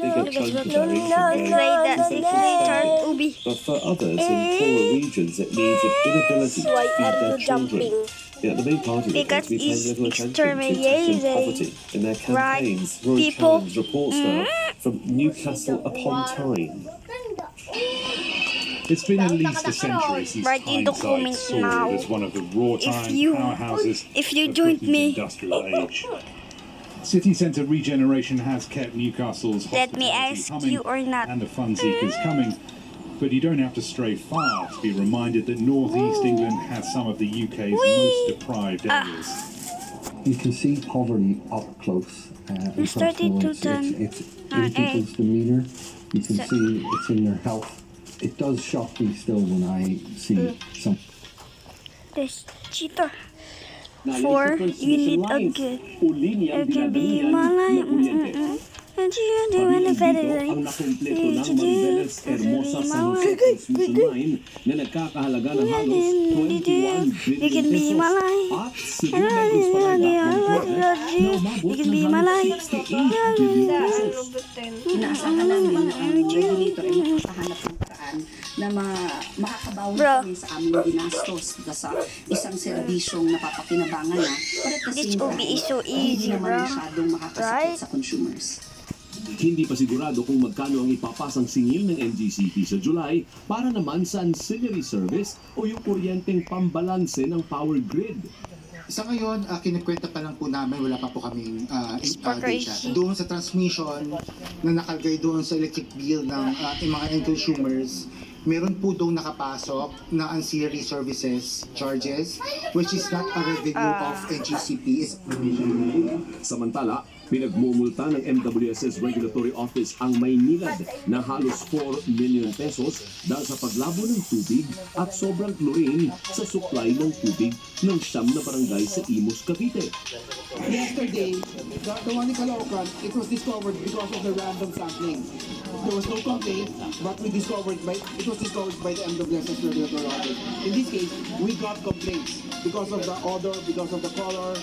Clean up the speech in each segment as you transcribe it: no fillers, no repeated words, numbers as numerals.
they get time to direction. But for others in poorer regions, it means an inability to feed their children. Yet the main party because we pay little attention to tackling poverty in their campaigns. Roy Challenge reports now from Newcastle upon Tyne. It's been at least a century since Tyneside soared as one of the wartime powerhouses of Britain's industrial age. City centre regeneration has kept Newcastle's hospitality humming and the fun seekers coming, but you don't have to stray far to be reminded that North East England has some of the UK's most deprived areas. You can see poverty up close. It's in people's demeanour. You can see it's in their health. It does shock me still when I see some. This cheater. For you need a good. It can be my life. And you do it better. Ang nakumpleto ng Mariveles Hermosa San Jose Transmission Line na nagkakahalaga ng halos 21 billion pesos at Cebu Negros Paranaque Project na umabot ng halos 68 billion pesos. Inaasahan namin na ang regulator ay makakahanap ng paraan na makakabawi kami sa aming ginastos sa isang serbisyong napapakinabangan na but at the same time, hindi naman masyadong makakasakit sa consumers. Hindi pa sigurado kung magkano ang ipapasang singil ng NGCP sa July para naman sa ancillary service o yung kuryenteng pambalanse ng power grid. Sa ngayon, kinikwenta pa lang po namin, wala pa po kaming data. Doon sa transmission na nakalagay doon sa electric bill ng ating mga end consumers, meron po doon nakapasok na ancillary services charges, which is not a revenue of NGCP. Samantala, pinagmumulta ng MWS's Regulatory Office ang Maynilad na halos 4 million pesos dahil sa paglabo ng tubig at sobrang chlorine sa supply ng tubig ng 9 na barangay sa Imus, Cavite. Yesterday, the one in Caloocan, it was discovered because of the random sampling. There was no complaint, but it was discovered by the MWS's Regulatory Office. In this case, we got complaints because of the odor, because of the color,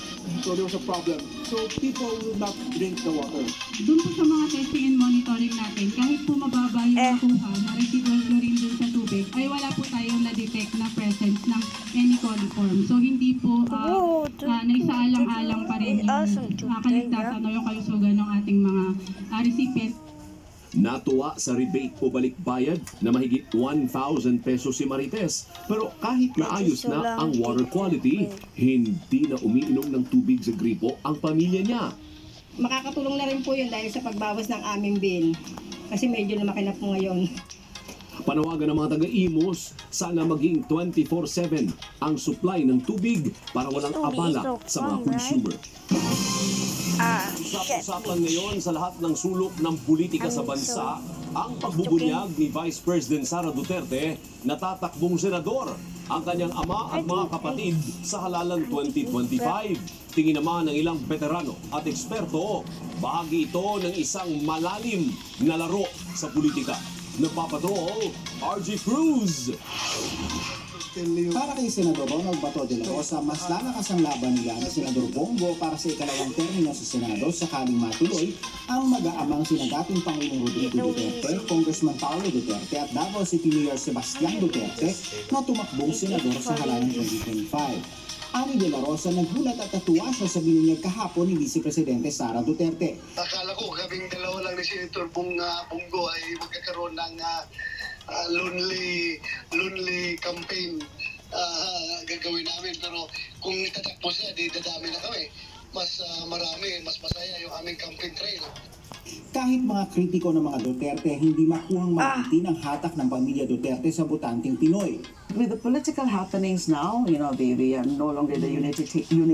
so there was a problem. So people will not drink the water. Doon po sa mga testing and monitoring natin, kahit po mababa yung nakuha na residual chlorine dun sa tubig, ay wala po tayong na-detect na presence ng any coliform. So hindi po naisaalang-alang pa rin yung kaligtasan o yung kalusugan ng ating mga recipient. Natuwa sa rebate o balik bayad na mahigit 1,000 pesos si Marites. Pero kahit naayos na ang water quality, hindi na umiinom ng tubig sa gripo ang pamilya niya. Makakatulong na rin po yun dahil sa pagbawas ng aming bill. Kasi medyo lumaki na po ngayon. Panawagan ng mga taga-Imus, sana maging 24/7 ang supply ng tubig para walang abala sa mga consumer. Usap-usapan ngayon sa lahat ng sulok ng politika sa bansa ang pagbubunyag ni Vice President Sara Duterte na tatakbong senador ang kanyang ama at mga kapatid sa halalan 2025. Tingin naman ng ilang veterano at eksperto, bahagi ito ng isang malalim na laro sa politika. Nagpapatrol, RG Cruz. Para kay Senador Ronald Bato de la Rosa, mas lalakas ang laban nila na Senador Bongo para sa ikalawang termino sa Senado sakaling matuloy ang mag-aamang sina dating Pangulong Rodrigo Duterte, Congressman Paolo Duterte at Davao City Mayor Sebastian Duterte na tumakbong senador sa halalan 2025. Ani de la Rosa nagulat at natuwa siya sa binunyag kahapon ni Vice Presidente Sara Duterte. Akala ko kaming dalawa lang ni Senator Bongo ay magkakaroon ng lonely campaign gagawin namin. Pero kung tatakbo siya, di dadami na kami. Mas marami, mas masaya yung aming campaign trail. Kahit mga kritiko ng mga Duterte, hindi makuhang makitin ang hatak ng pamilya Duterte sa botanteng Pinoy. With the political happenings now, you know, we are no longer the unity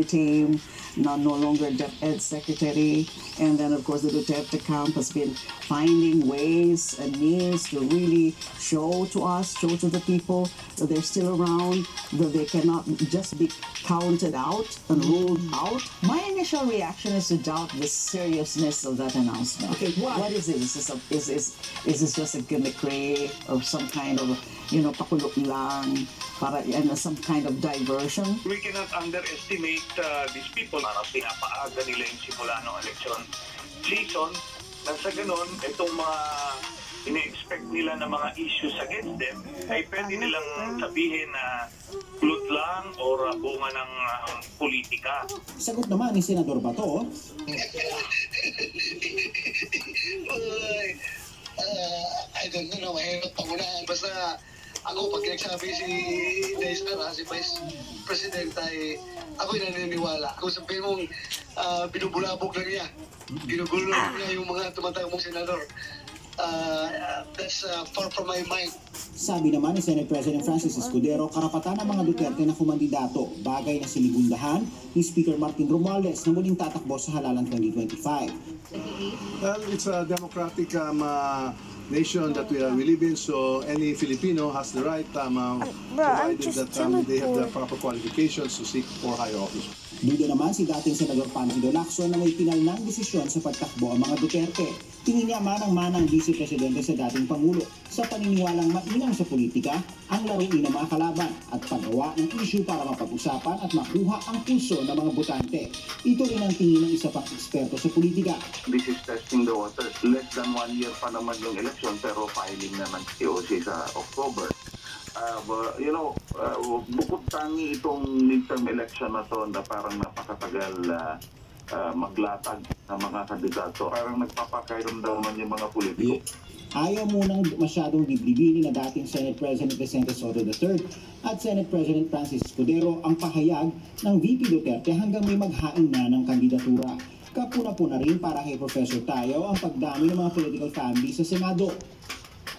team, no longer DepEd secretary, and then of course the Duterte camp has been finding ways and means to really show to us, show to the people that they're still around, that they cannot just be counted out and ruled out. My initial reaction is to doubt the seriousness of that announcement. Okay, what is it? Is this just a gimmickry or some kind of, you know, pakulok lang para and some kind of diversion? We cannot underestimate these people. Parang pinapaaga nila yung simula ng election season na sa ganun, itong mga ini-expect nila na mga issues against them ay pwede nilang sabihin na plot lang or bunga ng politika. Sagot naman ni Senador Bato. I don't know, mahirap pangunahan. Basta ako pag nagsabi si Daisara, si Vice President, ay ako'y naniniwala. Kung sabihin mong binubulabog lang niya, ginugulo niya yung mga tumatangmong senador. That's far from my mind. Sabi naman ni Senate President Francis Escudero, karapatan ng mga Duterte na kumandidato, bagay na sinigundahan ni Speaker Martin Romualdez na muling tatakbo sa halalan 2025. Well, it's a democratic nation that we live in, so any Filipino has the right, provided that they have the proper qualifications to seek for higher office. Duda naman si dating Senador Panfilo Lacson na may pinalnang desisyon sa pagtakbo ang mga Duterte. Tingin niya manang-manang Vice Presidente sa dating Pangulo sa paniniwalang mainam sa politika ang laruin ng mga kalaban at paggawa ng issue para mapag-usapan at makuha ang puso ng mga botante. Ito rin ang tingin ng isa pang eksperto sa politika. This is testing the waters. Less than 1 year pa naman yung election pero filing na ng COC sa October. Bukod tangi itong midterm election na to na parang napakatagal maglatag ng mga kandidato. Parang nagpapakairamdaman yung mga politiko. Ayaw munang masyadong diblibinin na dating Senate President Vicente Soto III at Senate President Francis Escudero ang pahayag ng VP Duterte hanggang may maghain na ng kandidatura. Kapuna-puna rin para kay Professor Tayo ang pagdami ng mga political family sa Senado.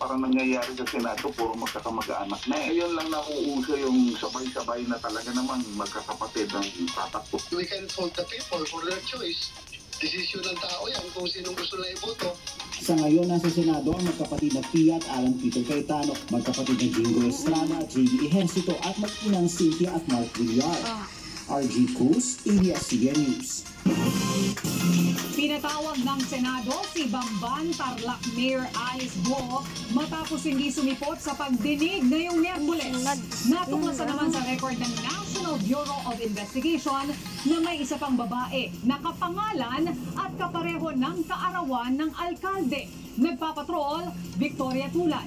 Parang nangyayari sa Senado, puro magkakamag-anak na. Ngayon lang nauuso yung sabay-sabay na talaga naman magkakapatid ng tatakbo. We can fault the people for their choice. Desisyon ng tao yan kung sinong gusto na iboto. Sa ngayon, nasa Senado ang magkapatid na Pia at Alan Peter Cayetano, magkapatid na Jingo Estrada at JB Ejercito at mag-inang Cynthia at Mark Villar. RG Cruz, ABS-CBN News. Pinatawag ng Senado si Bamban Tarlac Mayor Alice Go matapos hindi sumipot sa pagdinig ngayong Miyerkules. Natuklasan naman sa record ng National Bureau of Investigation na may isa pang babae na kapangalan at kapareho ng kaarawan ng alkalde. Nagpapatrol, Victoria Tulay.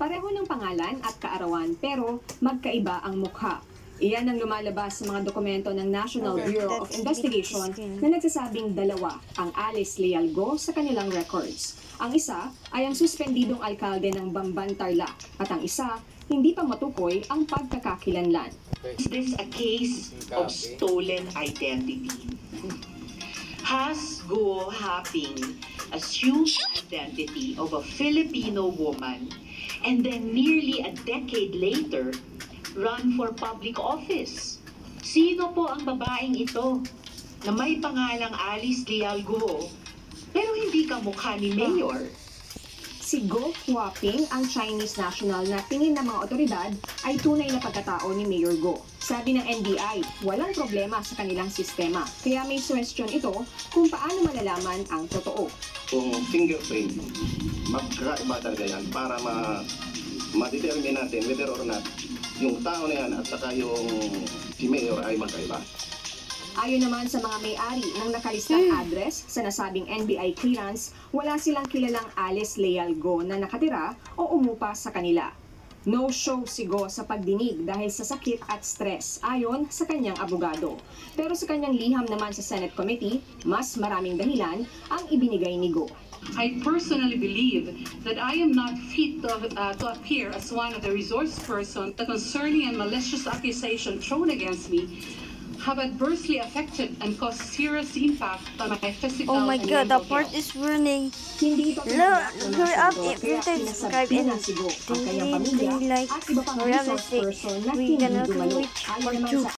Pareho ng pangalan at kaarawan pero magkaiba ang mukha. Iyan ang lumalabas sa mga dokumento ng National Bureau of Investigation na nagsasabing dalawa ang Alice Leal Go sa kanilang records. Ang isa ay ang suspendidong alkalde ng Bamban Tarlac at ang isa hindi pa matukoy ang pagkakakilanlan. Is this a case of stolen identity? Has Go having assumed identity of a Filipino woman and then nearly a decade later run for public office? Sino po ang babaeng ito na may pangalang Alice Leal Go pero hindi kamukha ni Mayor? Si Go Huaping ang Chinese national na tingin ng mga otoridad ay tunay na pagkatao ni Mayor Go. Sabi ng NBI, walang problema sa kanilang sistema. Kaya may question ito kung paano malalaman ang totoo. Kung fingerprint, magkakaiba talaga yan para ma-determine natin whether or not yung tao na yan at saka yung si Mayor ay magkaiba. Ayon naman sa mga may-ari ng nakalistang address sa nasabing NBI clearance, wala silang kilalang Alice Leal Go na nakatira o umupa sa kanila. No-show si Go sa pagdinig dahil sa sakit at stress, ayon sa kanyang abogado. Pero sa kanyang liham naman sa Senate Committee, mas maraming dahilan ang ibinigay ni Go. I personally believe that I am not fit to appear as one of the resource persons. The concerning and malicious accusation thrown against me have adversely affected and caused serious impact on my physical Oh my and god, the mental part health. is running. Hindi ito Hurry up if you subscribe and like, hurry up, we're gonna reach for 2.